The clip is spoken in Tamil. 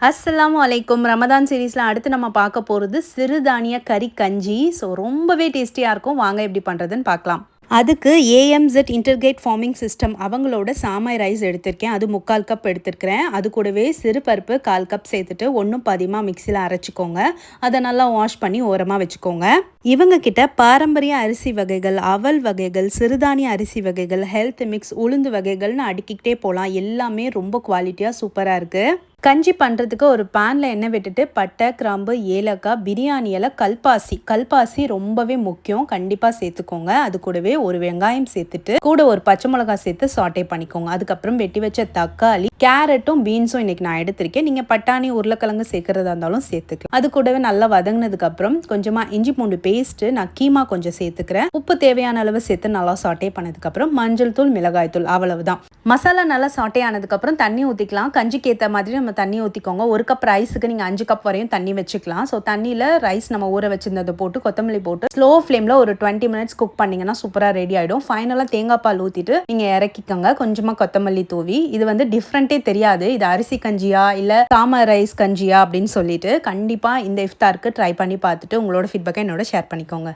அஸ்ஸலாமு அலைக்கும். ரமதான் சீரீஸில் அடுத்து நம்ம பார்க்க போகிறது சிறுதானிய கறி கஞ்சி. ஸோ ரொம்பவே டேஸ்டியாக இருக்கும். வாங்க எப்படி பண்ணுறதுன்னு பார்க்கலாம். அதுக்கு ஏஎம்இசட் இன்டர்கிரேட் ஃபார்மிங் சிஸ்டம் அவங்களோட சாமை ரைஸ் எடுத்திருக்கேன். அது 3/4 கப் எடுத்திருக்கிறேன். அது கூடவே சிறுபருப்பு 1/4 கப் சேர்த்துட்டு ஒன்றும் பாதியமாக மிக்சியில் அரைச்சிக்கோங்க. அதை நல்லா வாஷ் பண்ணி ஓரமாக வச்சுக்கோங்க. இவங்க கிட்ட பாரம்பரிய அரிசி வகைகள், அவல் வகைகள், சிறுதானிய அரிசி வகைகள், ஹெல்த் மிக்ஸ், உளுந்து வகைகள்னு அடுக்கிக்கிட்டே போகலாம். எல்லாமே ரொம்ப குவாலிட்டியாக சூப்பராக இருக்குது. கஞ்சி பண்ணுறதுக்கு ஒரு பேனில் எண்ணெய் விட்டுட்டு பட்டை, கிராம்பு, ஏலக்காய், பிரியாணி இலை, கல்பாசி ரொம்பவே முக்கியம். கண்டிப்பாக சேர்த்துக்கோங்க. அது கூடவே ஒரு வெங்காயம் சேர்த்துட்டு கூட ஒரு பச்சை மிளகாய் சேர்த்து சாட்டே பண்ணிக்கோங்க. அதுக்கப்புறம் வெட்டி வச்ச தக்காளி, கேரட்டும் பீன்ஸும் இன்னைக்கு நான் எடுத்திருக்கேன். நீங்கள் பட்டாணி, உருளைக்கிழங்கு சேர்க்கறதா இருந்தாலும் சேர்த்துக்கலாம். அது கூடவே நல்லா வதங்கினதுக்கப்புறம் கொஞ்சமாக இஞ்சி பூண்டு பேஸ்ட்டு, நான் கீமா கொஞ்சம் சேர்த்துக்கிறேன். உப்பு தேவையான அளவு சேர்த்து நல்லா சாட்டே பண்ணதுக்கப்புறம் மஞ்சள் தூள், மிளகாய் தூள், அவ்வளவுதான். மசாலா நல்லா சாட்டே ஆனதுக்கப்புறம் தண்ணி ஊற்றிக்கலாம். கஞ்சிக்கு ஏற்ற மாதிரி நம்ம தண்ணி ஊற்றிக்கோங்க. 1 கப் ரைஸுக்கு நீங்கள் 5 கப் வரையும் தண்ணி வச்சுக்கலாம். ஸோ தண்ணியில் ரைஸ் நம்ம ஊற வச்சிருந்ததை போட்டு கொத்தமல்லி போட்டு ஸ்லோ ஃப்ளேமில் ஒரு 20 மினிட்ஸ் குக் பண்ணிங்கன்னா சூப்பராக ரெடி ஆகிடும். ஃபைனலாக தேங்காய் பால் ஊற்றிட்டு நீங்கள் இறக்கிக்கோங்க. கொஞ்சமாக கொத்தமல்லி தூவி. இது டிஃப்ரெண்ட்டே தெரியாது. இது அரிசி கஞ்சியா இல்லை சாமை ரைஸ் கஞ்சியா அப்படின்னு சொல்லிட்டு கண்டிப்பாக இந்த இஃப்தாருக்கு ட்ரை பண்ணி பார்த்துட்டு உங்களோட ஃபீட்பேக்கை என்னோட ஷேர் பண்ணிக்கோங்க.